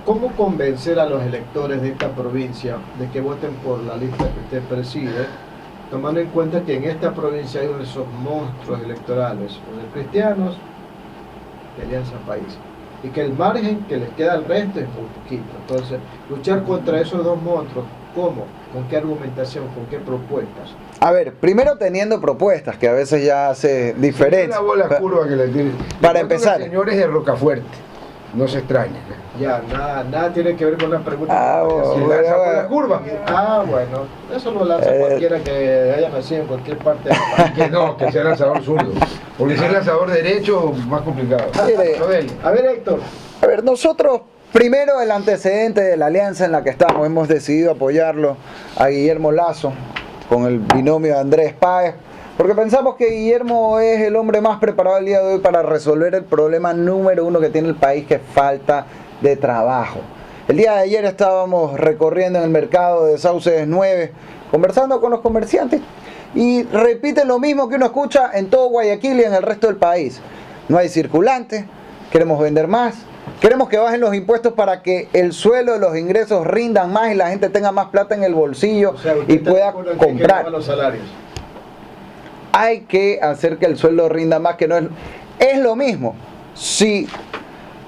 ¿Cómo convencer a los electores de esta provincia de que voten por la lista que usted preside, tomando en cuenta que en esta provincia hay uno de esos monstruos electorales, los de cristianos de Alianza País, y que el margen que les queda al resto es muy poquito? Entonces, luchar contra esos dos monstruos, ¿cómo? ¿Con qué argumentación? ¿Con qué propuestas? A ver, primero teniendo propuestas, que a veces ya hace diferencia. Una bola curva que le tiene. Para empezar. Señores de Rocafuerte, no se extrañen. Ya, nada tiene que ver con la pregunta. La curva. Bueno, eso lo lanza cualquiera que haya nacido en cualquier parte del país. Que no, que sea lanzador zurdo. Porque si es lanzador derecho, más complicado. A ver, Héctor. A ver, nosotros, primero el antecedente de la alianza en la que estamos, hemos decidido apoyarlo a Guillermo Lasso con el binomio de Andrés Páez, porque pensamos que Guillermo es el hombre más preparado el día de hoy para resolver el problema número uno que tiene el país, que es falta de trabajo. El día de ayer estábamos recorriendo en el mercado de Sauces 9, conversando con los comerciantes, y repiten lo mismo que uno escucha en todo Guayaquil y en el resto del país. No hay circulante, queremos vender más, queremos que bajen los impuestos para que el suelo, los ingresos rindan más y la gente tenga más plata en el bolsillo, o sea, y pueda comprar. Los salarios. Hay que hacer que el sueldo rinda más, que no es lo mismo. Si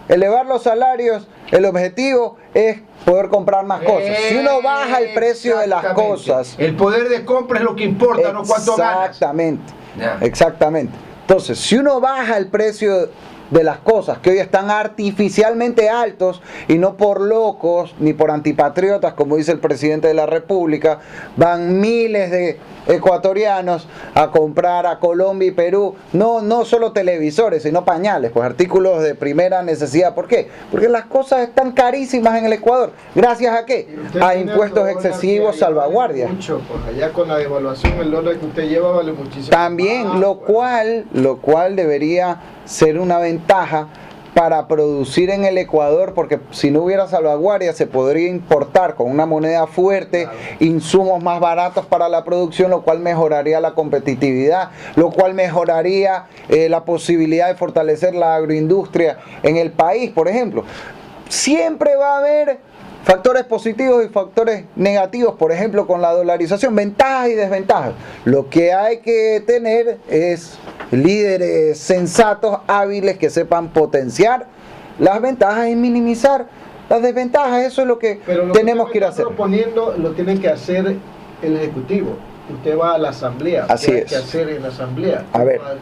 elevar los salarios, el objetivo es poder comprar más cosas. Si uno baja el precio de las cosas, el poder de compra es lo que importa, no cuánto ganas. Exactamente. Entonces, si uno baja el precio de las cosas que hoy están artificialmente altos, y no por locos ni por antipatriotas, como dice el presidente de la República, van miles de ecuatorianos a comprar a Colombia y Perú, no solo televisores, sino pañales, pues artículos de primera necesidad. ¿Por qué? Porque las cosas están carísimas en el Ecuador. ¿Gracias a qué? A impuestos excesivos, salvaguardias. Mucho, pues allá con la devaluación el dólar que usted lleva vale muchísimo. También, lo cual debería ser una ventaja para producir en el Ecuador, porque si no hubiera salvaguardia se podría importar con una moneda fuerte, insumos más baratos para la producción, lo cual mejoraría la competitividad, lo cual mejoraría la posibilidad de fortalecer la agroindustria en el país, por ejemplo. Siempre va a haber factores positivos y factores negativos, por ejemplo, con la dolarización, ventajas y desventajas. Lo que hay que tener es líderes sensatos, hábiles, que sepan potenciar las ventajas y minimizar las desventajas. Eso es lo que tenemos que ir a hacer. Proponiendo lo tiene que hacer el Ejecutivo. Usted va a la Asamblea. Así ¿Qué hay es. que hacer en la Asamblea?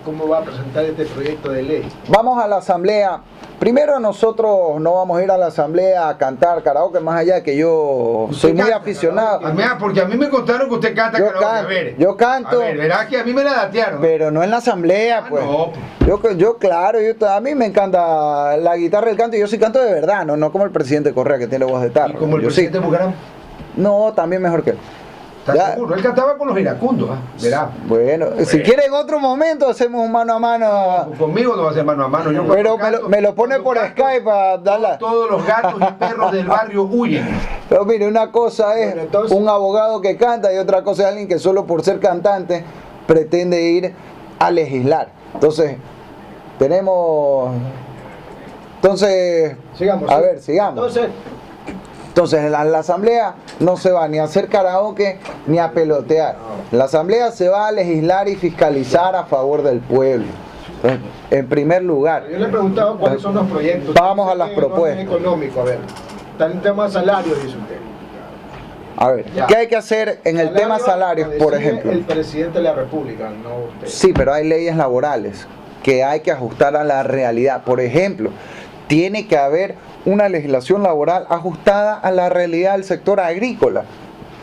¿Cómo va a presentar este proyecto de ley? Vamos a la Asamblea. Primero, nosotros no vamos a ir a la Asamblea a cantar karaoke, más allá de que yo soy muy aficionado. Porque a mí me contaron que usted canta karaoke. Yo canto. A ver, verás que a mí me la datearon. Pero no en la Asamblea, pues. No. A mí me encanta la guitarra y el canto, y yo sí canto de verdad, no como el presidente Correa, que tiene voz de tarro. ¿Y como el presidente Bucaram? No, también mejor que él. ¿Estás seguro? Él cantaba con los iracundos, verá. Bueno, si quiere en otro momento hacemos un mano a mano. No, conmigo no va a ser mano a mano. Pero me lo pone por Skype para darla. Todos los gatos y perros del barrio huyen. Pero mire, una cosa es un abogado que canta y otra cosa es alguien que solo por ser cantante pretende ir a legislar. Entonces, sigamos. A ver, sigamos. Entonces, en la Asamblea no se va ni a hacer karaoke ni a pelotear. La Asamblea se va a legislar y fiscalizar a favor del pueblo. Entonces, en primer lugar. Yo le he preguntado cuáles son los proyectos. Vamos a las propuestas. Económico, a ver. Está en tema de salarios, dice usted. A ver, ¿qué hay que hacer en el tema salarios, por ejemplo? El presidente de la República, no usted. Sí, pero hay leyes laborales que hay que ajustar a la realidad. Por ejemplo, tiene que haber una legislación laboral ajustada a la realidad del sector agrícola,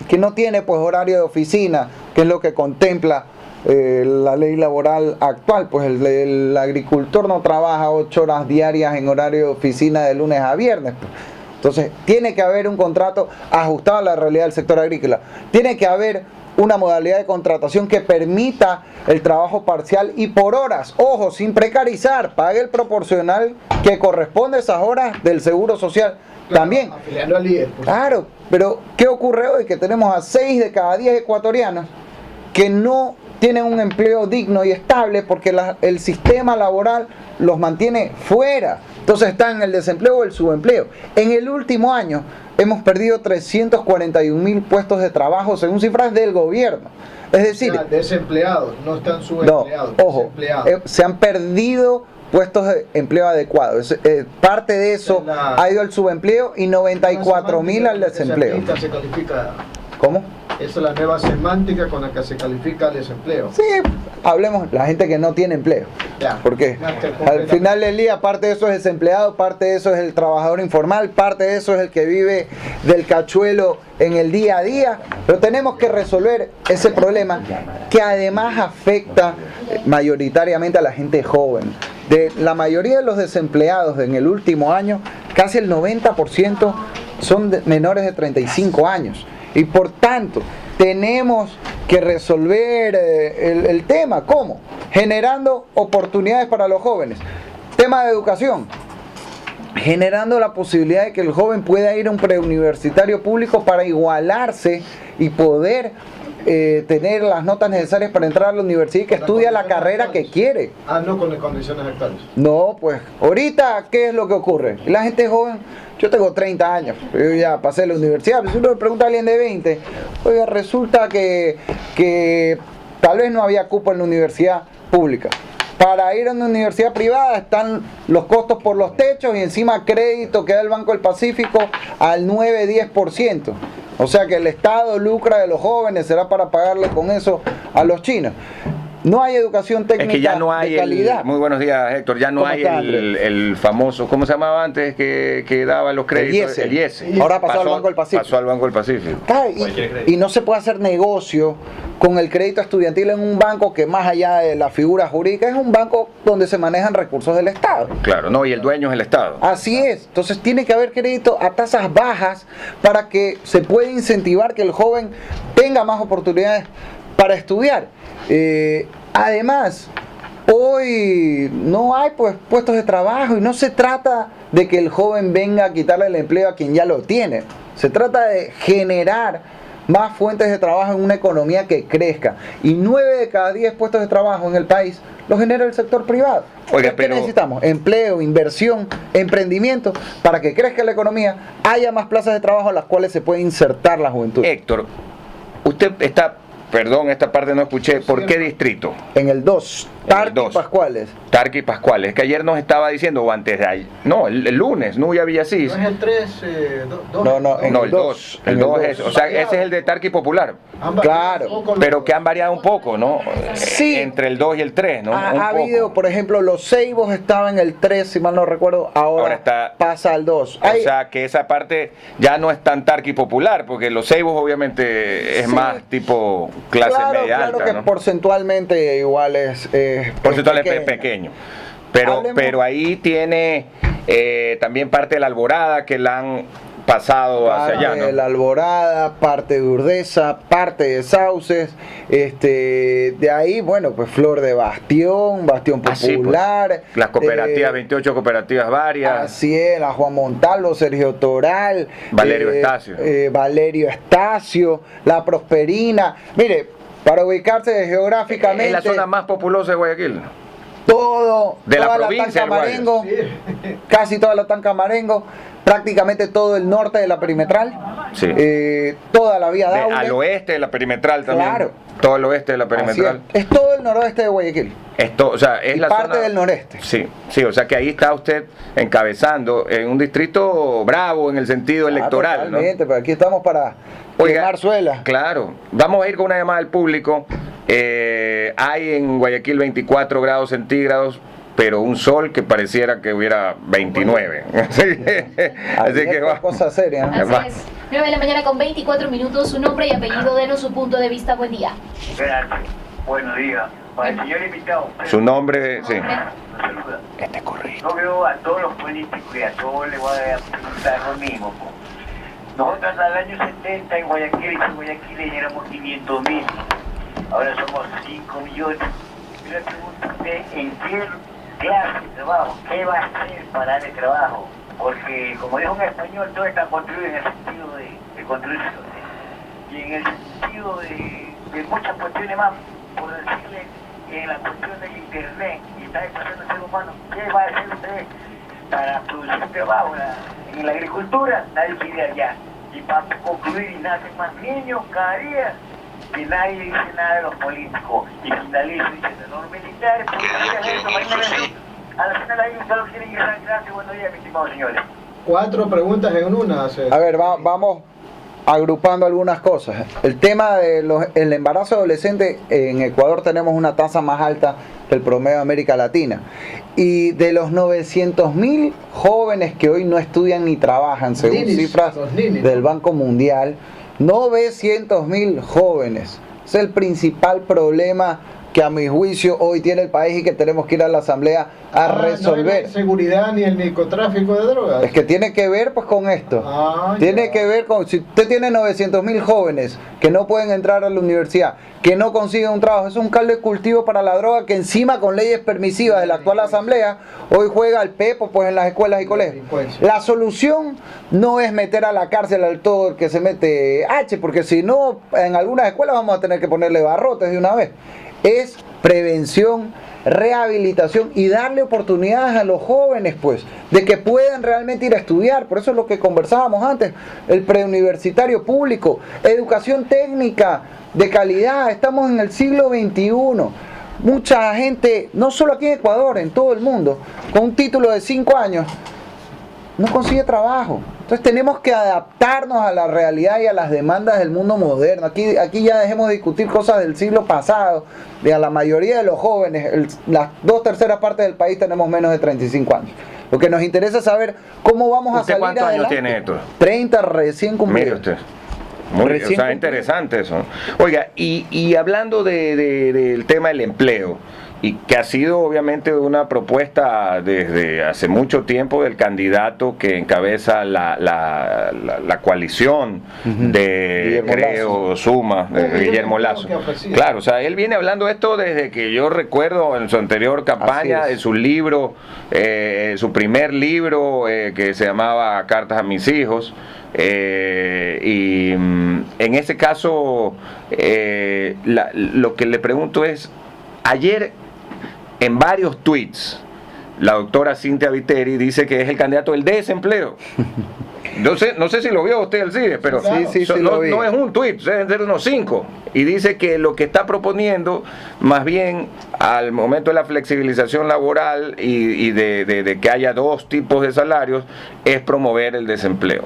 que no tiene pues horario de oficina, que es lo que contempla la ley laboral actual. Pues el agricultor no trabaja 8 horas diarias en horario de oficina de lunes a viernes. Entonces, tiene que haber un contrato ajustado a la realidad del sector agrícola. Tiene que haber una modalidad de contratación que permita el trabajo parcial y por horas. Ojo, sin precarizar, pague el proporcional que corresponde a esas horas del Seguro Social. Claro, también. Afiliando al IES. Pues. Claro, pero ¿qué ocurre hoy? Que tenemos a 6 de cada 10 ecuatorianos que no tienen un empleo digno y estable porque el sistema laboral los mantiene fuera Entonces está en el desempleo o el subempleo. En el último año hemos perdido 341.000 puestos de trabajo según cifras del gobierno. Es decir, desempleados, no están no, subempleados, ojo, desempleados. se han perdido puestos de empleo adecuados. Parte de eso ha ido al subempleo y 94.000 al desempleo. Se califica. ¿Cómo? Esa es la nueva semántica con la que se califica el desempleo. Sí, hablemos, la gente que no tiene empleo. Ya. Porque al final del día, parte de eso es desempleado, parte de eso es el trabajador informal, parte de eso es el que vive del cachuelo en el día a día. Pero tenemos que resolver ese problema que además afecta mayoritariamente a la gente joven. De la mayoría de los desempleados en el último año, casi el 90% son menores de 35 años. Y por tanto, tenemos que resolver el tema. ¿Cómo? Generando oportunidades para los jóvenes. Tema de educación. Generando la posibilidad de que el joven pueda ir a un preuniversitario público para igualarse y poder tener las notas necesarias para entrar a la universidad y que estudia la carrera que quiere. No con las condiciones actuales. No, pues, ahorita, ¿qué es lo que ocurre? La gente joven, yo tengo 30 años, yo ya pasé la universidad, si uno le pregunta a alguien de 20, oiga, resulta que tal vez no había cupo en la universidad pública. Para ir a una universidad privada están los costos por los techos y encima crédito que da el Banco del Pacífico al 9-10%. O sea que el Estado lucra de los jóvenes, será para pagarle con eso a los chinos. No hay educación técnica es que ya no hay de calidad. muy buenos días, Héctor. Ya no hay el famoso, ¿cómo se llamaba antes que daba los créditos? El IES. Ahora pasó al Banco del Pacífico. Pasó al Banco del Pacífico. Y no se puede hacer negocio con el crédito estudiantil en un banco que más allá de la figura jurídica es un banco donde se manejan recursos del Estado. Claro, no, y el dueño es el Estado. Así es. Entonces tiene que haber crédito a tasas bajas para que se pueda incentivar que el joven tenga más oportunidades para estudiar. Además, hoy no hay pues puestos de trabajo y no se trata de que el joven venga a quitarle el empleo a quien ya lo tiene. Se trata de generar más fuentes de trabajo en una economía que crezca. Y 9 de cada 10 puestos de trabajo en el país los genera el sector privado. Oiga, ¿Qué necesitamos? Empleo, inversión, emprendimiento, para que crezca la economía, haya más plazas de trabajo a las cuales se puede insertar la juventud. Héctor, usted está... Perdón, esta parte no escuché. ¿Por qué distrito? En el 2, Tarqui y Pascuales. Tarqui y Pascuales. Es que ayer nos estaba diciendo, o antes de ayer, no, el lunes, Nuya Villasís. ¿No es el 3? No, el 2. El 2 es, o sea, ese es el de Tarqui Popular. Claro. Pero que han variado un poco, ¿no? Sí. Entre el 2 y el 3, ¿no? Ha habido, por ejemplo, Los Ceibos estaba en el 3, si mal no recuerdo, ahora está, pasa al 2. O sea, que esa parte ya no es tan Tarqui Popular, porque Los Ceibos obviamente es más tipo clase media alta. Claro que ¿no? Porcentualmente igual es pequeño. Pero ahí tiene también parte de la Alborada que la han pasado hacia allá, ¿no? Parte de la Alborada, parte de Urdesa, parte de Sauces, de ahí, bueno, pues Flor de Bastión Popular. Pues, las cooperativas, 28 cooperativas varias. Así es, la Juan Montalvo, Sergio Toral, Valerio Estacio, la Prosperina. Mire, para ubicarse geográficamente. Es la zona más populosa de Guayaquil. Todo, de toda la provincia Tanca Marengo, casi toda la Tanca Marengo, prácticamente todo el norte de la perimetral, toda la vía Daule. Al oeste de la perimetral también. Claro. Todo el oeste de la perimetral. Es todo el noroeste de Guayaquil. O sea, es la parte zona, del noreste. Sí, o sea que ahí está usted encabezando en un distrito bravo en el sentido electoral. Totalmente, pero aquí estamos para quemar suela. Claro, vamos a ir con una llamada al público. Hay en Guayaquil 24 grados centígrados, pero un sol que pareciera que hubiera 29. Así que va. Cosa seria, ¿no? Así es. 9 de la mañana con 24 minutos. Su nombre y apellido, denos su punto de vista. Buen día. Gracias. Buenos días. Para el señor invitado. Su nombre, sí. Nos saluda. Correcto. Yo veo a todos los políticos y a todos les voy a preguntar lo mismo. Nosotros al año 70 en Guayaquil éramos 500.000. Ahora somos 5 millones. Yo le pregunto a usted, ¿en qué clase de trabajo? ¿Qué va a hacer para darle trabajo? Porque, como dijo un español, todo está construido en el sentido de construirse. Y en el sentido de muchas cuestiones más, por decirle, en la cuestión del internet, y está desplazando el ser humano, ¿qué va a hacer usted para producir trabajo en la agricultura, nadie quiere allá. Y para concluir, y nacen más niños cada día, que nadie dice nada de los políticos. Y finalizo diciendo, los militares, policías, eso, mañana eso. A la final ahí solo quieren llegar. Gracias, buenos días, mis estimados señores. 4 preguntas en una. A ver, vamos agrupando algunas cosas. El tema del embarazo adolescente, en Ecuador tenemos una tasa más alta que el promedio de América Latina. Y de los 900.000 jóvenes que hoy no estudian ni trabajan, según Ninis, cifras los ninis, del ¿no? Banco Mundial, 900.000 jóvenes. Es el principal problema que a mi juicio hoy tiene el país y que tenemos que ir a la Asamblea a resolver. No hay seguridad ni el narcotráfico de drogas. Es que tiene que ver pues con esto. Tiene Ya. que ver con, si usted tiene 900.000 jóvenes que no pueden entrar a la universidad, que no consiguen un trabajo, eso es un caldo de cultivo para la droga que encima con leyes permisivas de la actual asamblea, hoy juega al pepo pues en las escuelas y colegios. La solución no es meter a la cárcel al todo el que se mete H, porque si no, en algunas escuelas vamos a tener que ponerle barrotes de una vez. Es prevención, rehabilitación y darle oportunidades a los jóvenes, pues, de que puedan realmente ir a estudiar. Por eso es lo que conversábamos antes, el preuniversitario público, educación técnica de calidad. Estamos en el siglo XXI. Mucha gente, no solo aquí en Ecuador, en todo el mundo, con un título de 5 años, no consigue trabajo. Entonces tenemos que adaptarnos a la realidad y a las demandas del mundo moderno. Aquí ya dejemos de discutir cosas del siglo pasado. A la mayoría de los jóvenes, las 2/3 partes del país tenemos menos de 35 años. Lo que nos interesa es saber cómo vamos a ¿Usted salir cuántos años adelante. tiene, Héctor? 30 recién Mire cumplidos. usted. Muy, Recién o sea, cumplido. interesante eso. Oiga, y hablando del tema del empleo, y que ha sido obviamente una propuesta desde hace mucho tiempo del candidato que encabeza la coalición de, Guillermo creo, Lasso. Suma, de Guillermo Lasso. Que ofrecía. Claro, o sea, él viene hablando esto desde que yo recuerdo en su anterior campaña, Así es. de su libro, su primer libro que se llamaba Cartas a mis hijos. En ese caso, lo que le pregunto es, ayer en varios tweets, la doctora Cintia Viteri dice que es el candidato del desempleo. No sé si lo vio usted, Alcides, pero Sí, no, lo vi. no es un tweet, deben ser unos 5. Y dice que lo que está proponiendo, más bien al momento de la flexibilización laboral y de que haya 2 tipos de salarios, es promover el desempleo.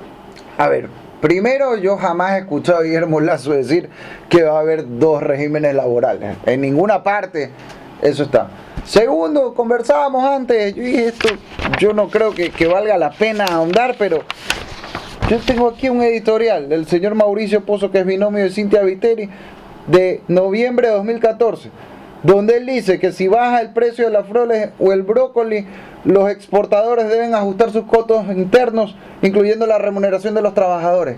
A ver, primero, yo jamás he escuchado a Guillermo Lasso decir que va a haber 2 regímenes laborales. En ninguna parte eso está. Segundo, conversábamos antes, yo dije esto, yo no creo que valga la pena ahondar, pero yo tengo aquí un editorial del señor Mauricio Pozo, que es binomio de Cintia Viteri, de noviembre de 2014, donde él dice que si baja el precio de las flores o el brócoli, los exportadores deben ajustar sus costos internos, incluyendo la remuneración de los trabajadores.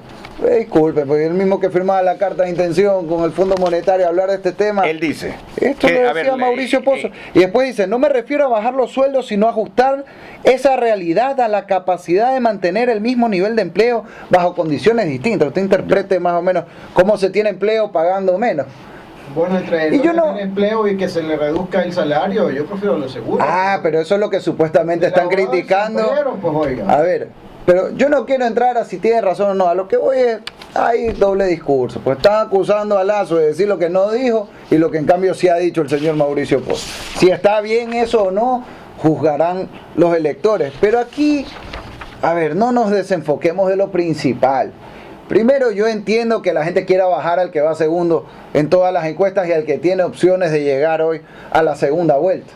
Disculpe, porque el mismo que firmaba la carta de intención con el Fondo Monetario a hablar de este tema. Él dice Esto que, lo a decía ver, Mauricio Pozo. Y después dice, no me refiero a bajar los sueldos, sino a ajustar esa realidad a la capacidad de mantener el mismo nivel de empleo bajo condiciones distintas. Usted interprete más o menos cómo se tiene empleo pagando menos. Bueno, entre Y yo no- tener empleo y que se le reduzca el salario, yo prefiero lo seguro. Pero eso es lo que supuestamente El están abogado del criticando. sombrero, pues, oiga. A ver, pero yo no quiero entrar a si tiene razón o no. A lo que voy es, hay doble discurso. Pues están acusando a Lasso de decir lo que no dijo y lo que en cambio sí ha dicho el señor Mauricio Pozo. Si está bien eso o no, juzgarán los electores. Pero aquí, a ver, no nos desenfoquemos de lo principal. Primero, yo entiendo que la gente quiera bajar al que va segundo en todas las encuestas y al que tiene opciones de llegar hoy a la segunda vuelta.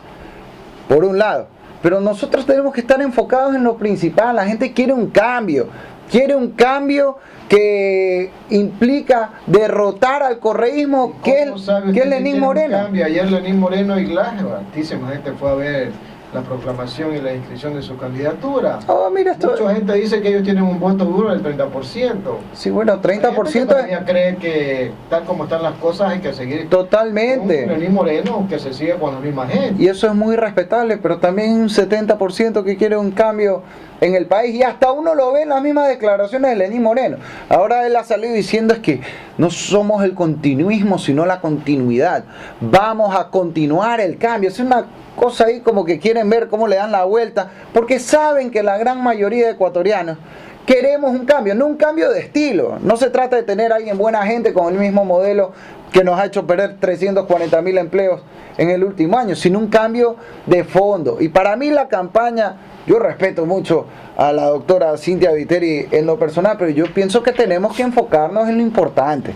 Por un lado. Pero nosotros tenemos que estar enfocados en lo principal. La gente quiere un cambio. Quiere un cambio que implica derrotar al correísmo, que ¿Cómo sabe es usted si Lenín tiene un Moreno. cambio? Ayer Lenín Moreno y hartísima gente fue a ver la proclamación y la inscripción de su candidatura. Oh, mira esto. Mucha gente dice que ellos tienen un voto duro del 30%. Sí, bueno, Hay gente que 30% es todavía cree que tal como están las cosas hay que seguir totalmente. con Lenín Moreno, que se sigue con la misma gente. Y eso es muy respetable, pero también un 70% que quiere un cambio en el país, y hasta uno lo ve en las mismas declaraciones de Lenín Moreno. Ahora él ha salido diciendo es que no somos el continuismo, sino la continuidad. Vamos a continuar el cambio. Es una cosa ahí como que quieren ver cómo le dan la vuelta, porque saben que la gran mayoría de ecuatorianos queremos un cambio, no un cambio de estilo. No se trata de tener a alguien buena gente con el mismo modelo que nos ha hecho perder 340.000 empleos en el último año, sino un cambio de fondo. Y para mí la campaña, yo respeto mucho a la doctora Cynthia Viteri en lo personal, pero yo pienso que tenemos que enfocarnos en lo importante,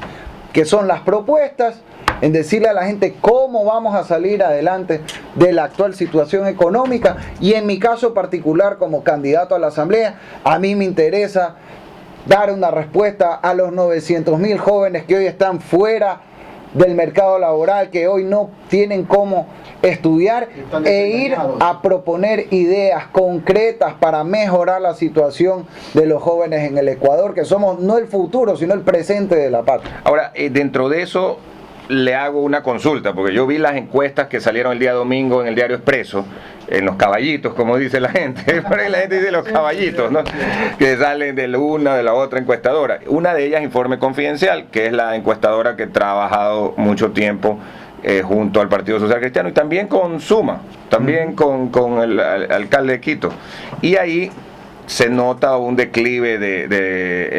que son las propuestas, en decirle a la gente cómo vamos a salir adelante de la actual situación económica. Y en mi caso particular, como candidato a la Asamblea, a mí me interesa dar una respuesta a los 900.000 jóvenes que hoy están fuera del mercado laboral, que hoy no tienen cómo estudiar, e ir a proponer ideas concretas para mejorar la situación de los jóvenes en el Ecuador, que somos no el futuro, sino el presente de la patria. Ahora, dentro de eso le hago una consulta, porque yo vi las encuestas que salieron el día domingo en el Diario Expreso, en los caballitos, como dice la gente, por ahí la gente dice los caballitos, ¿no? Que salen de una, de la otra encuestadora. Una de ellas, Informe Confidencial, que es la encuestadora que ha trabajado mucho tiempo junto al Partido Social Cristiano y también con Suma, también con el alcalde de Quito. Y ahí se nota un declive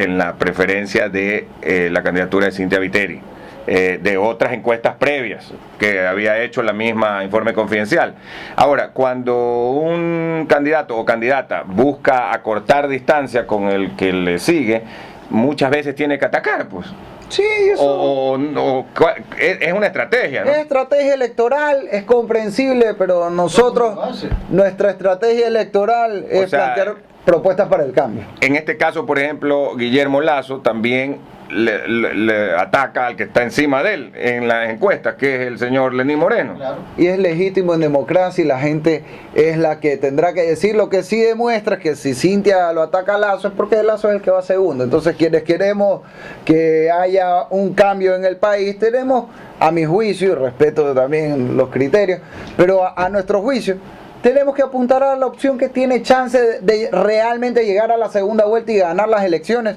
en la preferencia de la candidatura de Cynthia Viteri, de otras encuestas previas que había hecho la misma Informe Confidencial. Ahora, cuando un candidato o candidata busca acortar distancia con el que le sigue, muchas veces tiene que atacar, pues. Sí, eso es una estrategia, ¿no? Es estrategia electoral, es comprensible, pero nosotros, nuestra estrategia electoral es plantear propuestas para el cambio. En este caso, por ejemplo, Guillermo Lasso también le ataca al que está encima de él en las encuestas, que es el señor Lenín Moreno. Claro. Y es legítimo en democracia, y la gente es la que tendrá que decir. Lo que sí demuestra es que si Cynthia lo ataca a Lasso es porque Lasso es el que va segundo. Entonces, quienes queremos que haya un cambio en el país, tenemos, a mi juicio, y respeto también los criterios, pero a nuestro juicio, tenemos que apuntar a la opción que tiene chance de realmente llegar a la segunda vuelta y ganar las elecciones.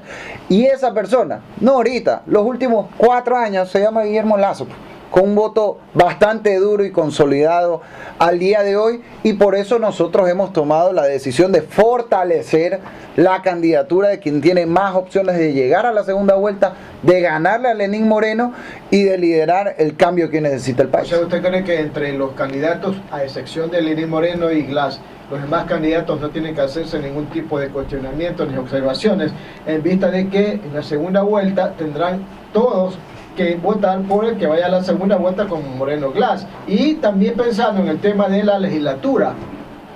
Y esa persona, no ahorita, los últimos 4 años, se llama Guillermo Lasso, con un voto bastante duro y consolidado al día de hoy, y por eso nosotros hemos tomado la decisión de fortalecer la candidatura de quien tiene más opciones de llegar a la segunda vuelta, de ganarle a Lenín Moreno y de liderar el cambio que necesita el O país. sea, ¿usted cree que entre los candidatos, a excepción de Lenín Moreno y Glass, los demás candidatos no tienen que hacerse ningún tipo de cuestionamiento ni observaciones, en vista de que en la segunda vuelta tendrán todos que votar por el que vaya a la segunda vuelta como Moreno Glass? Y también pensando en el tema de la legislatura,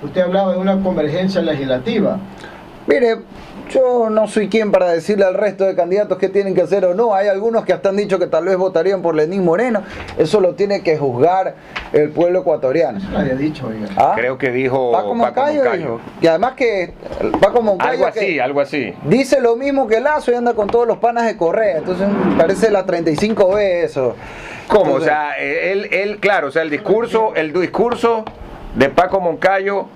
usted hablaba de una convergencia legislativa. Mire, yo no soy quien para decirle al resto de candidatos qué tienen que hacer o no. Hay algunos que hasta han dicho que tal vez votarían por Lenín Moreno. Eso lo tiene que juzgar el pueblo ecuatoriano. Eso lo había dicho, oiga. ¿Ah? Creo que dijo Paco Moncayo dijo. Y además que Paco Moncayo algo así. dice lo mismo que Lasso y anda con todos los panas de Correa. Entonces parece la 35B eso. ¿Cómo? Entonces, O sea, claro, o sea, el discurso de Paco Moncayo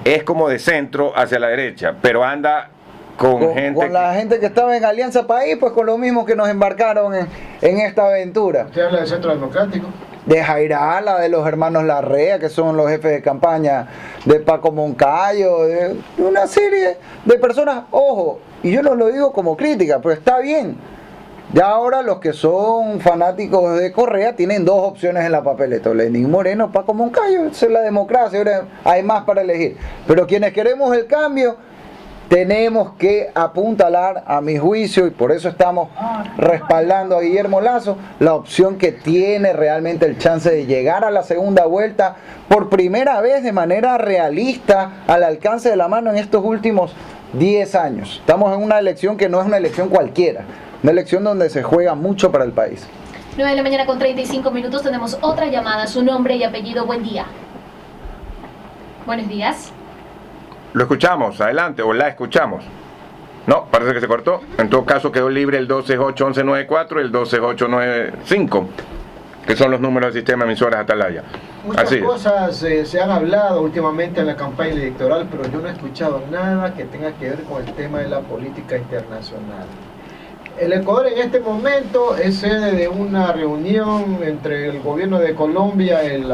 es como de centro hacia la derecha, pero anda con gente... Con la gente que estaba en Alianza País, pues con lo mismo que nos embarcaron en esta aventura. Usted habla del Centro Democrático. De Jairala, de los hermanos Larrea, que son los jefes de campaña de Paco Moncayo, de una serie de personas, ojo, y yo no lo digo como crítica, pero está bien. Ya ahora los que son fanáticos de Correa tienen 2 opciones en la papeleta, Lenín Moreno, Paco Moncayo. Esa es la democracia, ahora hay más para elegir. Pero quienes queremos el cambio, tenemos que apuntalar, a mi juicio, y por eso estamos respaldando a Guillermo Lasso, la opción que tiene realmente el chance de llegar a la segunda vuelta por primera vez de manera realista, al alcance de la mano en estos últimos 10 años. Estamos en una elección que no es una elección cualquiera, una elección donde se juega mucho para el país. 9 de la mañana con 35 minutos, tenemos otra llamada, su nombre y apellido, buen día. Buenos días. Lo escuchamos, adelante, o la escuchamos. No, parece que se cortó. En todo caso quedó libre el 268-1194 y el 268-95, que son los números del sistema de emisoras Atalaya. Muchas Así es. cosas se han hablado últimamente en la campaña electoral, pero yo no he escuchado nada que tenga que ver con el tema de la política internacional. El Ecuador en este momento es sede de una reunión entre el gobierno de Colombia y el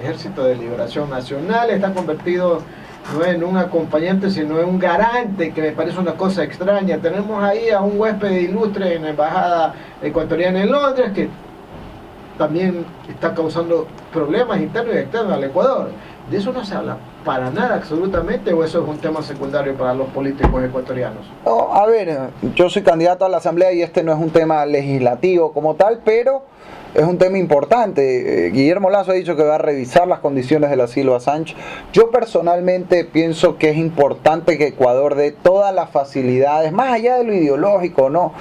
Ejército de Liberación Nacional. Está convertido no en un acompañante, sino en un garante, que me parece una cosa extraña. Tenemos ahí a un huésped ilustre en la embajada ecuatoriana en Londres, que también está causando problemas internos y externos al Ecuador. De eso no se habla para nada absolutamente, o eso es un tema secundario para los políticos ecuatorianos. No, a ver, yo soy candidato a la Asamblea y este no es un tema legislativo como tal, pero es un tema importante. Guillermo Lasso ha dicho que va a revisar las condiciones del asilo a Assange. Yo personalmente pienso que es importante que Ecuador dé todas las facilidades, más allá de lo ideológico, ¿no?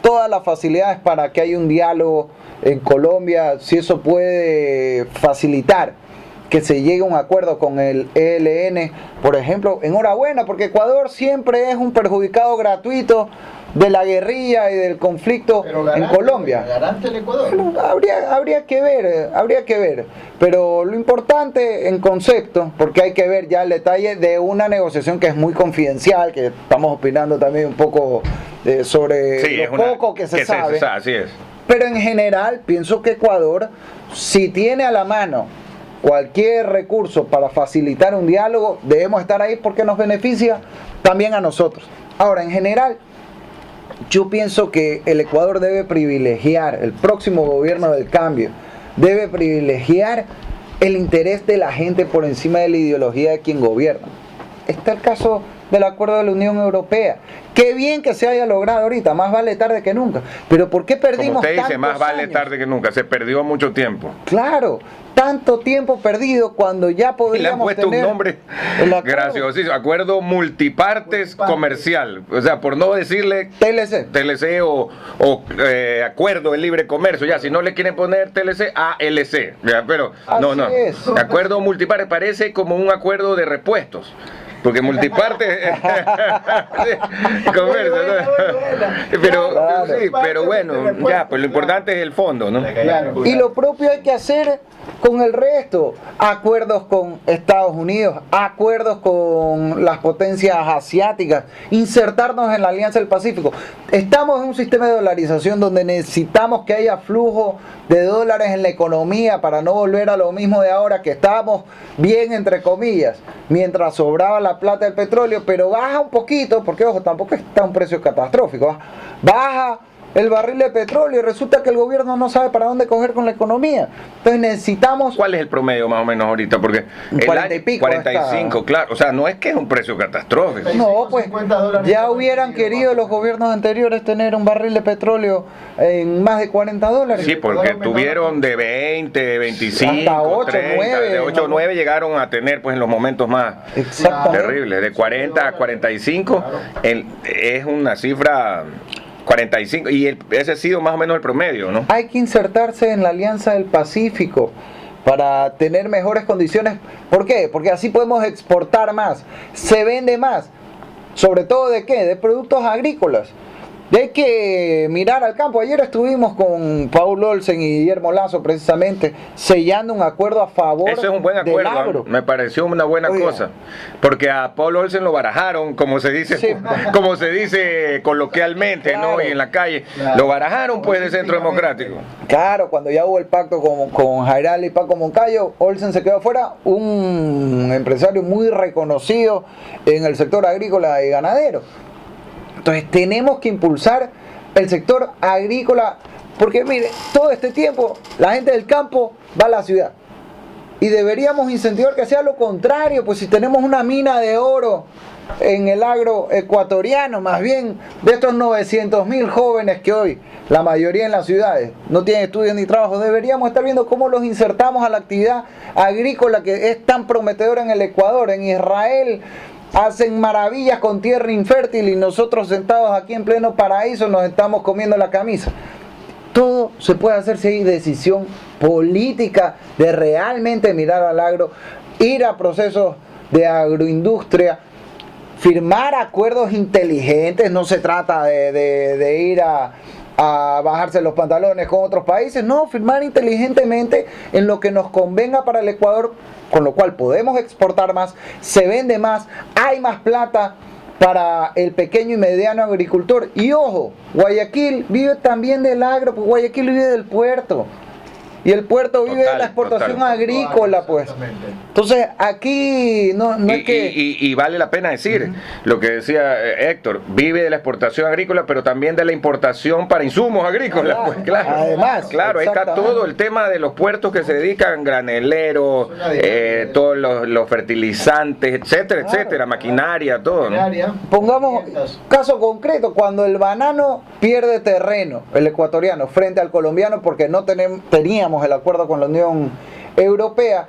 Todas las facilidades para que haya un diálogo en Colombia, si eso puede facilitar que se llegue a un acuerdo con el ELN, por ejemplo, enhorabuena, porque Ecuador siempre es un perjudicado gratuito de la guerrilla y del conflicto en Colombia. Garante el Ecuador. Bueno, habría que ver, pero lo importante en concepto, porque hay que ver ya el detalle de una negociación que es muy confidencial, que estamos opinando también un poco sobre Sí, lo poco que se sabe. Así es. Pero en general, pienso que Ecuador, si tiene a la mano cualquier recurso para facilitar un diálogo, debemos estar ahí porque nos beneficia también a nosotros. Ahora, en general, yo pienso que el Ecuador debe privilegiar, el próximo gobierno del cambio, debe privilegiar el interés de la gente por encima de la ideología de quien gobierna. Está el caso del acuerdo de la Unión Europea. Qué bien que se haya logrado ahorita, más vale tarde que nunca. Pero ¿por qué perdimos Como usted dice, tantos más vale años? tarde que nunca. Se perdió mucho tiempo. Claro, tanto tiempo perdido cuando ya Y le han podríamos puesto un tener nombre el acuerdo. graciosísimo. Acuerdo multipartes comercial. O sea, por no decirle TLC o acuerdo de libre comercio. Ya, si no le quieren poner TLC, ALC. Ya, pero no. Así es. Acuerdo multipartes parece como un acuerdo de repuestos. Porque multiparte comercio, ¿no? Pero Claro. sí, pero bueno, ya, pues lo importante es el fondo, ¿no? Claro. Y lo propio hay que hacer con el resto. Acuerdos con Estados Unidos, acuerdos con las potencias asiáticas, insertarnos en la Alianza del Pacífico. Estamos en un sistema de dolarización donde necesitamos que haya flujo de dólares en la economía para no volver a lo mismo de ahora, que estábamos bien entre comillas, mientras sobraba la plata del petróleo, pero baja un poquito, porque ojo, tampoco está a un precio catastrófico, baja el barril de petróleo y resulta que el gobierno no sabe para dónde coger con la economía. Entonces necesitamos... ¿Cuál es el promedio más o menos ahorita? Porque el 40 y pico 45, está. claro. O sea, no es que es un precio catastrófico. No, pues $50 ya hubieran querido los gobiernos anteriores tener un barril de petróleo en más de $40. Sí, porque tuvieron de 20, 25, Hasta 8, 30, 9, de 8 o 9 llegaron a tener pues en los momentos más Exactamente. terribles. De 40 a 45 es una cifra 45 y ese ha sido más o menos el promedio, ¿no? Hay que insertarse en la Alianza del Pacífico para tener mejores condiciones. ¿Por qué? Porque así podemos exportar más, se vende más. ¿Sobre todo de qué? De productos agrícolas. Y hay que mirar al campo. Ayer estuvimos con Paul Olsen y Guillermo Lasso precisamente sellando un acuerdo a favor Eso es un buen del acuerdo, agro. me pareció una buena Oiga. cosa, porque a Paul Olsen lo barajaron, como se dice, Sí. como se dice coloquialmente, Claro. ¿no? Y en la calle, Claro. lo barajaron pues de Centro Democrático. Claro, cuando ya hubo el pacto con Jairal y Paco Moncayo, Olsen se quedó afuera, un empresario muy reconocido en el sector agrícola y ganadero. Entonces tenemos que impulsar el sector agrícola, porque mire, todo este tiempo la gente del campo va a la ciudad. Y deberíamos incentivar que sea lo contrario, pues si tenemos una mina de oro en el agro ecuatoriano, más bien de estos 900.000 jóvenes que hoy, la mayoría en las ciudades, no tienen estudios ni trabajo, deberíamos estar viendo cómo los insertamos a la actividad agrícola que es tan prometedora en el Ecuador. En Israel hacen maravillas con tierra infértil y nosotros sentados aquí en pleno paraíso nos estamos comiendo la camisa. Todo se puede hacer si hay decisión política de realmente mirar al agro, ir a procesos de agroindustria, firmar acuerdos inteligentes. No se trata de ir a a bajarse los pantalones con otros países, no, firmar inteligentemente en lo que nos convenga para el Ecuador, con lo cual podemos exportar más, se vende más, hay más plata para el pequeño y mediano agricultor. Y ojo, Guayaquil vive también del agro, pues Guayaquil vive del puerto. Y el puerto vive de la exportación agrícola, pues. Entonces, aquí no es que... Y vale la pena decir lo que decía Héctor, vive de la exportación agrícola, pero también de la importación para insumos agrícolas, pues claro. Además, claro, ahí está todo el tema de los puertos que se dedican, graneleros, todos los fertilizantes, etcétera, etcétera, maquinaria, todo, ¿no? Pongamos caso concreto, cuando el banano pierde terreno, el ecuatoriano, frente al colombiano, porque no teníamos el acuerdo con la Unión Europea,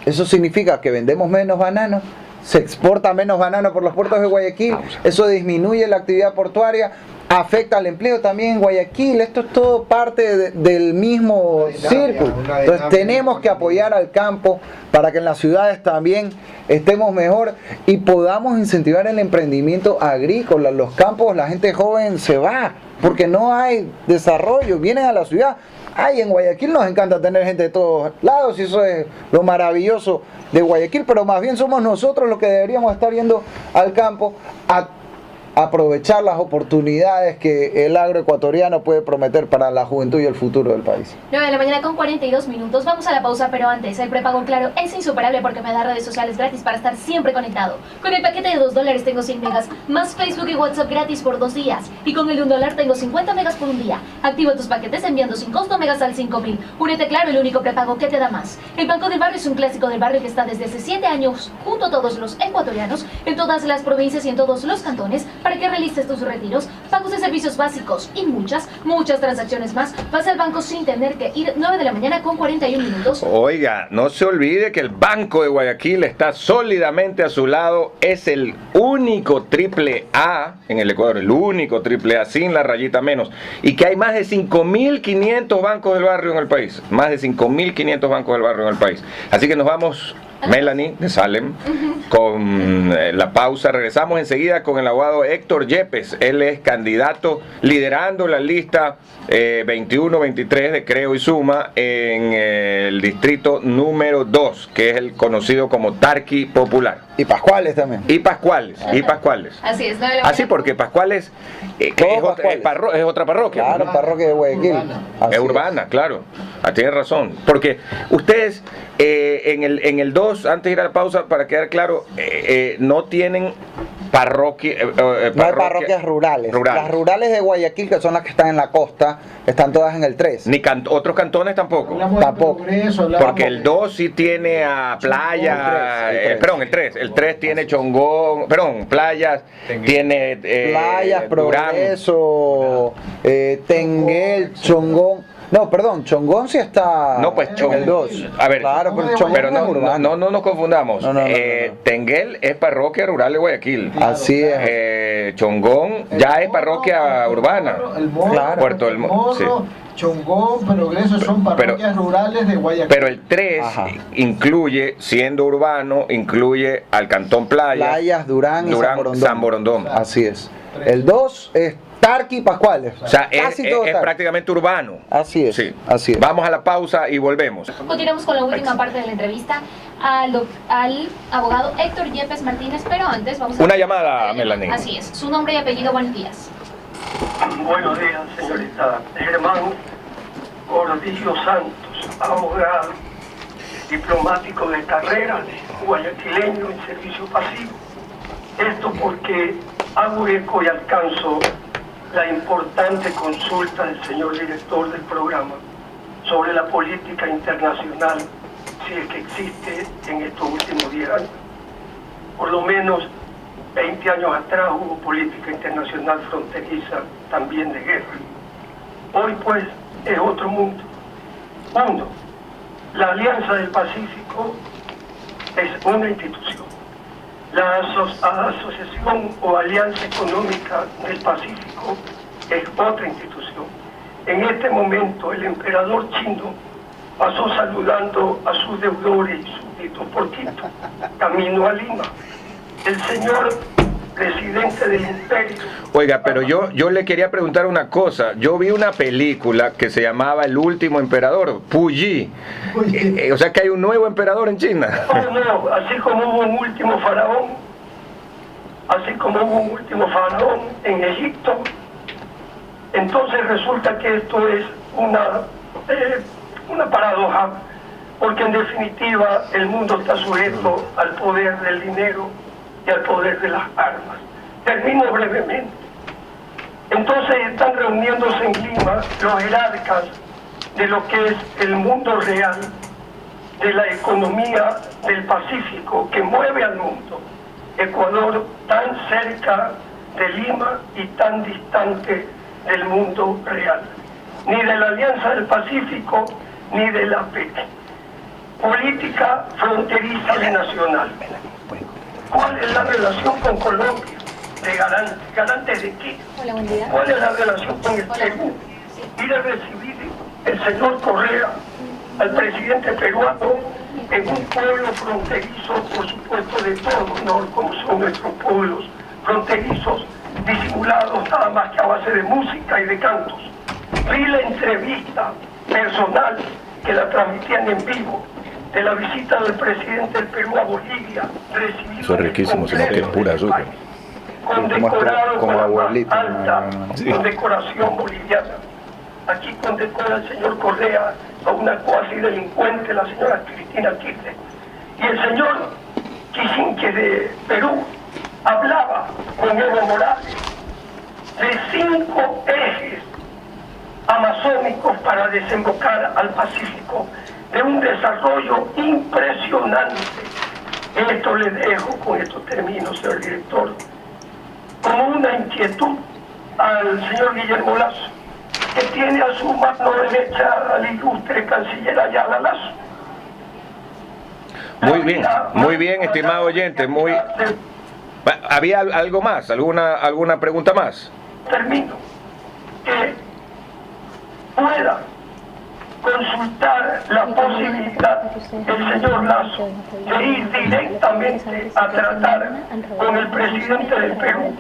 eso significa que vendemos menos banano, se exporta menos banano por los puertos de Guayaquil, eso disminuye la actividad portuaria, afecta al empleo también en Guayaquil, esto es todo parte del mismo círculo. Entonces tenemos que apoyar al campo para que en las ciudades también estemos mejor y podamos incentivar el emprendimiento agrícola. Los campos, la gente joven se va porque no hay desarrollo, vienen a la ciudad. Ay, en Guayaquil nos encanta tener gente de todos lados y eso es lo maravilloso de Guayaquil, pero más bien somos nosotros los que deberíamos estar yendo al campo a aprovechar las oportunidades que el agroecuatoriano puede prometer para la juventud y el futuro del país. 9 de la mañana con 42 minutos. Vamos a la pausa, pero antes, el prepago Claro es insuperable porque me da redes sociales gratis para estar siempre conectado. Con el paquete de $2 tengo 100 megas, más Facebook y WhatsApp gratis por 2 días. Y con el de $1 tengo 50 megas por un día. Activa tus paquetes enviando sin costo megas al 5000. Únete Claro, el único prepago que te da más. El Banco del Barrio es un clásico del barrio que está desde hace 7 años junto a todos los ecuatorianos, en todas las provincias y en todos los cantones, para que realices tus retiros, pagos de servicios básicos y muchas transacciones más. Vas al banco sin tener que ir. 9 de la mañana con 41 minutos. Oiga, no se olvide que el Banco de Guayaquil está sólidamente a su lado. Es el único triple A en el Ecuador, el único triple A sin la rayita menos. Y que hay más de 5.500 bancos del barrio en el país. Más de 5.500 bancos del barrio en el país. Así que nos vamos, Melanie de Salem, con la pausa. Regresamos enseguida con el abogado Héctor Yepes. Él es candidato liderando la lista 21-23 de Creo y Suma en el distrito número 2, que es el conocido como Tarqui Popular. Y Pascuales también. Y Pascuales. Así es. Así porque Pascuales, es otra parroquia. Claro, ¿no? parroquia de Guayaquil. Es urbana, claro. Tiene razón. Porque ustedes en el 2, antes de ir a la pausa, para quedar claro, no tienen parroquia. No hay parroquias rurales. Las rurales de Guayaquil, que son las que están en la costa, están todas en el 3. Ni otros cantones tampoco. Tampoco. Porque el 2 sí tiene a playa. El 3. El 3 tiene Chongón. Playas. Tiene. Playas, Progreso, Tenguel, Chongón. No, perdón, Chongón sí está en el 2. A ver, claro, pero Chongón pero es urbano. no nos confundamos. No. Tenguel es parroquia rural de Guayaquil. Así es. Chongón ya es parroquia urbana. El Morro, Claro. Puerto del Morro. Sí. Chongón, Progreso son parroquias rurales de Guayaquil. Pero el 3 incluye, siendo urbano, incluye al Cantón Playas, Durán y San Borondón. Así es. El 2 es Tarqui y Pascuales. O sea, casi es todo Tarqui. prácticamente urbano. Así es. Sí. Así es. Vamos a la pausa y volvemos. Continuamos con la última parte de la entrevista al abogado Héctor Yepes Martínez, pero antes vamos a... Una llamada, Melanie. Así es. Su nombre y apellido, buenos días. Buenos días, señorita. Germán Gordillo Santos, abogado, diplomático de carrera, guayaquileño en servicio pasivo. Esto porque hago eco y alcanzo la importante consulta del señor director del programa sobre la política internacional, si es que existe en estos últimos 10 años. Por lo menos 20 años atrás hubo política internacional fronteriza, también de guerra. Hoy pues es otro mundo. Uno, la Alianza del Pacífico es una institución. La Asociación o Alianza Económica del Pacífico es otra institución. En este momento el emperador chino pasó saludando a sus deudores y súbditos por Quito, camino a Lima. El señor presidente del imperio. Oiga, pero yo le quería preguntar una cosa. Yo vi una película que se llamaba El último emperador, Puyi. O sea que hay un nuevo emperador en China. No, así como hubo un último faraón, en Egipto, entonces resulta que esto es una paradoja, porque en definitiva el mundo está sujeto al poder del dinero y al poder de las armas. Termino brevemente. Entonces están reuniéndose en Lima los jerarcas de lo que es el mundo real, de la economía del Pacífico que mueve al mundo. Ecuador tan cerca de Lima y tan distante del mundo real. Ni de la Alianza del Pacífico, ni de la PEC. Política fronteriza binacional. ¿Cuál es la relación con Colombia? ¿De garante? ¿Garante de qué? Hola, buen día. ¿Cuál es la relación con el Perú? Ir a recibir el señor Correa al presidente peruano en un pueblo fronterizo, por supuesto, de todos, ¿no? Como son nuestros pueblos fronterizos, disimulados nada más que a base de música y de cantos. Vi la entrevista personal que la transmitían en vivo de la visita del presidente del Perú a Bolivia, recibido Eso es riquísimo, sino que es pura azúcar. Condecorado como con la abuelito, más alta sí. condecoración boliviana. Aquí condecora el señor Correa a una cuasi delincuente, la señora Cristina Kirchner. Y el señor Kissinger de Perú hablaba con Evo Morales de 5 ejes amazónicos para desembocar al Pacífico, de un desarrollo impresionante. Esto le dejo, con estos términos, señor director, como una inquietud al señor Guillermo Lasso, que tiene a su mano derecha al ilustre canciller Ayala Lasso. Muy bien, estimado oyente. ¿Había algo más? ¿Alguna pregunta más? Termino. Que pueda consultar la posibilidad del señor Lasso de ir directamente a tratar con el presidente del Perú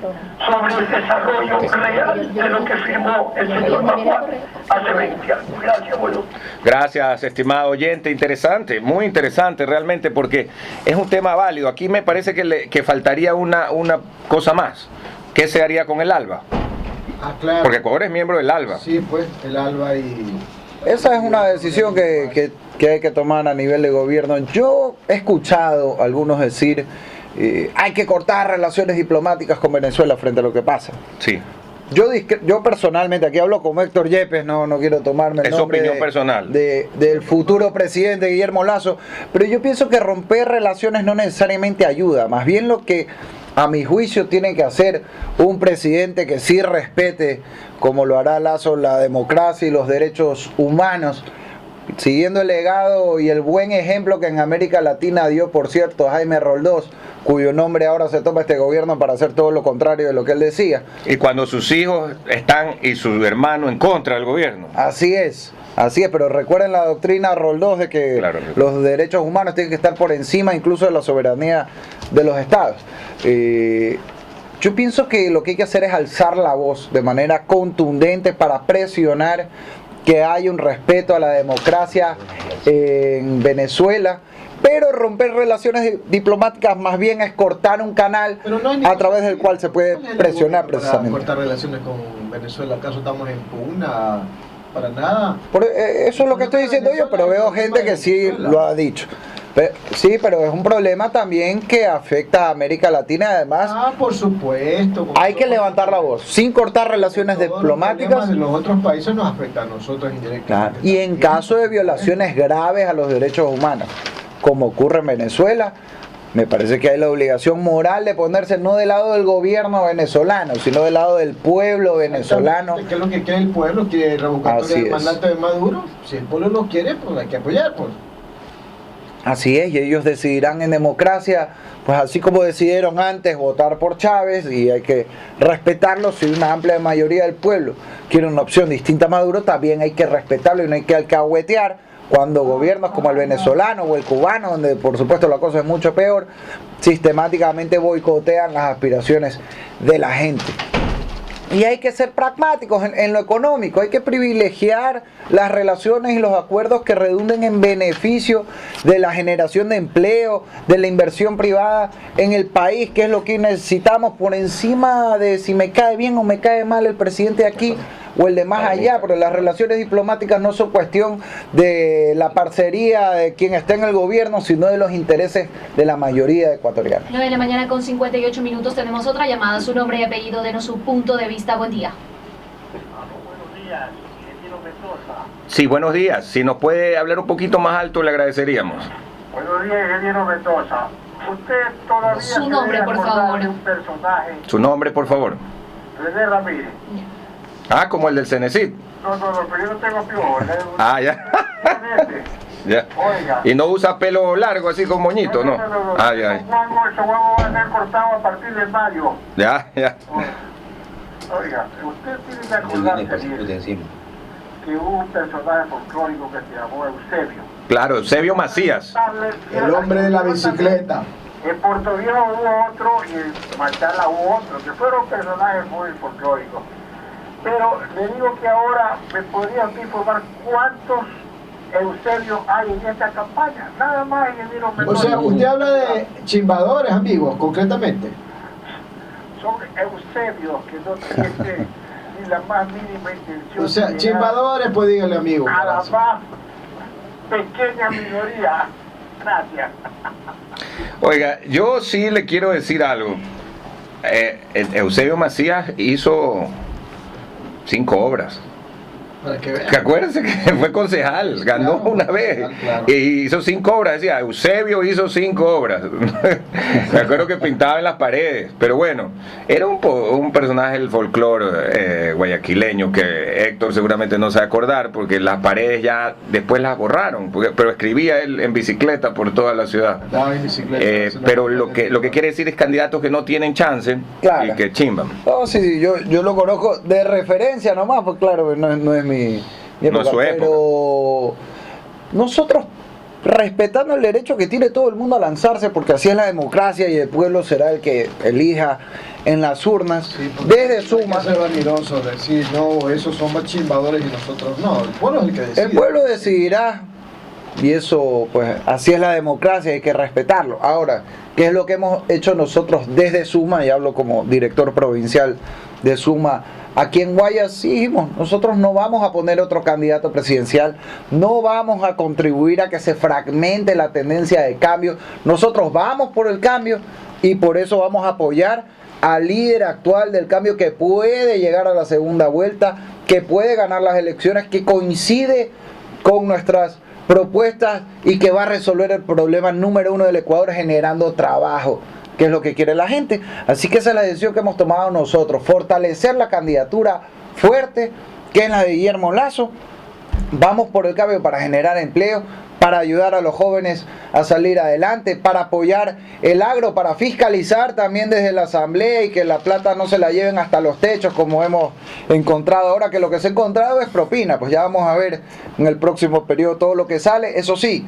sobre el desarrollo real de lo que firmó el señor Maguad hace 20 años. Gracias, bueno. Gracias, estimado oyente. Interesante, muy interesante realmente, porque es un tema válido. Aquí me parece que faltaría una cosa más. ¿Qué se haría con el ALBA? Ah, claro. Porque Ecuador es miembro del ALBA. Sí, pues, el ALBA y... Esa es una decisión que hay que tomar a nivel de gobierno. Yo he escuchado a algunos decir hay que cortar relaciones diplomáticas con Venezuela frente a lo que pasa. Sí. Yo personalmente, aquí hablo con Héctor Yepes, no quiero tomarme el nombre opinión personal del futuro presidente Guillermo Lasso, pero yo pienso que romper relaciones no necesariamente ayuda, más bien lo que a mi juicio tiene que hacer un presidente que sí respete, como lo hará Lasso, la democracia y los derechos humanos, siguiendo el legado y el buen ejemplo que en América Latina dio, por cierto, Jaime Roldós, cuyo nombre ahora se toma este gobierno para hacer todo lo contrario de lo que él decía. Y cuando sus hijos están y su hermano en contra del gobierno. Así es, pero recuerden la doctrina Roldós de que claro. Los derechos humanos tienen que estar por encima incluso de la soberanía de los estados. Yo pienso que lo que hay que hacer es alzar la voz de manera contundente para presionar que haya un respeto a la democracia en Venezuela, pero romper relaciones diplomáticas más bien es cortar un canal a través del cual se puede presionar precisamente. Cortar relaciones con Venezuela, ¿acaso estamos en pugna? Para nada. Eso es lo que estoy diciendo yo, pero veo gente que sí lo ha dicho. Sí, pero es un problema también que afecta a América Latina, además. Por supuesto. Hay que levantar la voz, sin cortar relaciones diplomáticas. Los otros países nos afectan a nosotros indirectamente. Y en caso de violaciones graves a los derechos humanos, como ocurre en Venezuela, me parece que hay la obligación moral de ponerse no del lado del gobierno venezolano, sino del lado del pueblo venezolano. ¿Qué es lo que quiere el pueblo? ¿Quiere revocatoria del mandato de Maduro? Si el pueblo lo quiere, pues hay que apoyar, pues. Así es, y ellos decidirán en democracia, pues así como decidieron antes votar por Chávez, y hay que respetarlo. Si una amplia mayoría del pueblo quiere una opción distinta a Maduro, también hay que respetarlo y no hay que alcahuetear cuando gobiernos como el venezolano o el cubano, donde por supuesto la cosa es mucho peor, sistemáticamente boicotean las aspiraciones de la gente. Y hay que ser pragmáticos en lo económico, hay que privilegiar las relaciones y los acuerdos que redunden en beneficio de la generación de empleo, de la inversión privada en el país, que es lo que necesitamos, por encima de si me cae bien o me cae mal el presidente de aquí o el de más allá, porque las relaciones diplomáticas no son cuestión de la parcería de quien está en el gobierno, sino de los intereses de la mayoría de ecuatorianos. 9 de la mañana con 58 minutos, tenemos otra llamada. Su nombre y apellido, denos su punto de vista. Buen día. Buenos días, ingeniero Mendoza. Sí, buenos días. Si nos puede hablar un poquito más alto, le agradeceríamos. Buenos días, ingeniero Mendoza. Usted todavía Su se nombre, debe por acordar favor. de un personaje, Su nombre, por favor. René Ramírez. Ah, como el del Cenecit. No, pero yo no tengo piojo. Ah, ya. Ya. Oiga. Y no usa pelo largo, así con moñito, ¿no? Ah, ya. Esos huevos van a ser cortados a partir de mayo. Ya, ya. Oiga, usted tiene que acordarse bien que hubo un personaje folclórico que se llamó Eusebio. Claro, Eusebio Macías. El hombre de la bicicleta. En Puerto Viejo hubo otro y en Machala hubo otro, que fueron personajes muy folclóricos. Pero le digo que ahora me podría informar cuántos Eusebios hay en esta campaña. Nada más, ingeniero O Mendoza. sea, usted habla de chimbadores, amigos, concretamente. Son Eusebios que no tienen ni la más mínima intención. O sea, de llegar chimbadores, pues dígale, amigo. a la más pequeña minoría. Gracias. Oiga, yo sí le quiero decir algo. Eusebio Macías hizo 5 obras. Para que vean. Que acuérdense que fue concejal, ganó Claro, una vez claro. y hizo 5 obras, decía Eusebio hizo 5 obras. Me acuerdo que pintaba en las paredes, pero bueno, era un personaje del folclore guayaquileño que Héctor seguramente no se va a acordar porque las paredes ya después las borraron, pero escribía él en bicicleta por toda la ciudad. Andaba en bicicleta. Pero lo que quiere decir es candidatos que no tienen chance Claro. y que chimban. Oh, sí, yo lo conozco de referencia nomás, pues claro, no es mi No es su época. pero nosotros respetando el derecho que tiene todo el mundo a lanzarse, porque así es la democracia y el pueblo será el que elija en las urnas, Sí, porque desde hay Suma. que ser vanidoso, decir, no, esos son más chimbadores y nosotros no. El pueblo es el que decide. El pueblo decidirá, y eso, pues, así es la democracia, hay que respetarlo. Ahora, ¿qué es lo que hemos hecho nosotros desde Suma? Y hablo como director provincial de Suma. Aquí en Guayas sí dijimos, nosotros no vamos a poner otro candidato presidencial, no vamos a contribuir a que se fragmente la tendencia de cambio. Nosotros vamos por el cambio y por eso vamos a apoyar al líder actual del cambio que puede llegar a la segunda vuelta, que puede ganar las elecciones, que coincide con nuestras propuestas y que va a resolver el problema número 1 del Ecuador, generando trabajo, que es lo que quiere la gente. Así que esa es la decisión que hemos tomado nosotros, fortalecer la candidatura fuerte, que es la de Guillermo Lasso. Vamos por el cambio para generar empleo, para ayudar a los jóvenes a salir adelante, para apoyar el agro, para fiscalizar también desde la asamblea y que la plata no se la lleven hasta los techos como hemos encontrado ahora, que lo que se ha encontrado es propina. Pues ya vamos a ver en el próximo periodo todo lo que sale, eso sí,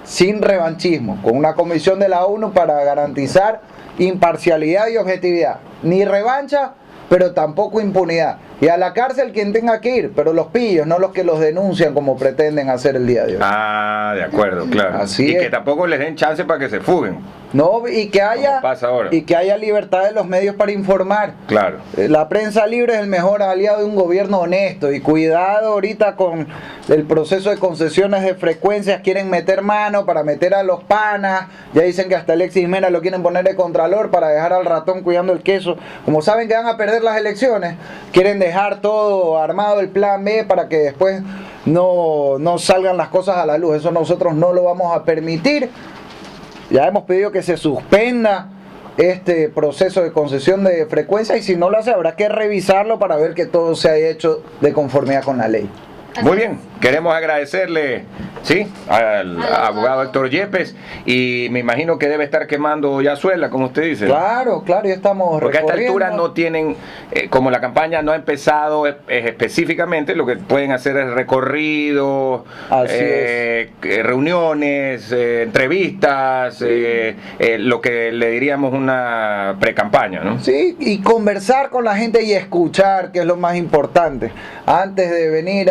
sin revanchismo, con una comisión de la ONU para garantizar imparcialidad y objetividad. Ni revancha, pero tampoco impunidad. Y a la cárcel quien tenga que ir, pero los pillos, no los que los denuncian como pretenden hacer el día de hoy. Ah, de acuerdo, claro. Así y es. que tampoco les den chance para que se fuguen. No, y que haya Como pasa ahora. y que haya libertad de los medios para informar. Claro. La prensa libre es el mejor aliado de un gobierno honesto, y cuidado ahorita con el proceso de concesiones de frecuencias. Quieren meter mano para meter a los panas, ya dicen que hasta Alexis Mena lo quieren poner de contralor para dejar al ratón cuidando el queso. Como saben que van a perder las elecciones, quieren dejar todo armado, el plan B, para que después no salgan las cosas a la luz. Eso nosotros no lo vamos a permitir. Ya hemos pedido que se suspenda este proceso de concesión de frecuencia, y si no lo hace habrá que revisarlo para ver que todo se haya hecho de conformidad con la ley. Muy bien, queremos agradecerle, sí, al abogado Héctor Yepes, y me imagino que debe estar quemando Yazuela, como usted dice. Claro, ya estamos Porque a esta recorriendo. altura no tienen, como la campaña no ha empezado específicamente, lo que pueden hacer es recorridos, Así reuniones, entrevistas, lo que le diríamos una pre-campaña, ¿no? Sí, y conversar con la gente y escuchar, que es lo más importante. Antes de venir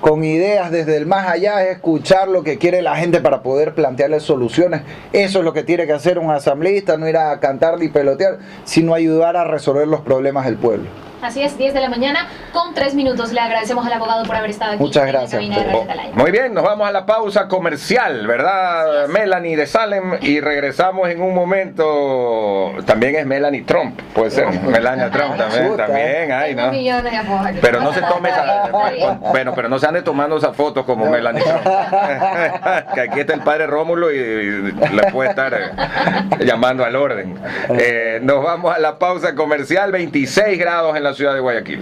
con ideas desde el más allá, es escuchar lo que quiere la gente para poder plantearle soluciones. Eso es lo que tiene que hacer un asambleísta, no ir a cantar ni pelotear, sino ayudar a resolver los problemas del pueblo. Así es, 10 de la mañana con 3 minutos. Le agradecemos al abogado por haber estado aquí. Muchas en la gracias. cabina de Radio Atalaya. Muy bien, nos vamos a la pausa comercial, ¿verdad, Melanie de Salem? Y regresamos en un momento. También es Melanie Trump, puede ser. Melania Trump también, ay, Tengo ¿no? millones de apoyos. Pero no se tome bueno, pero no se ande tomando esas fotos como Melanie Trump. Que aquí está el padre Rómulo y le puede estar llamando al orden. Nos vamos a la pausa comercial, 26 grados en la ciudad de Guayaquil.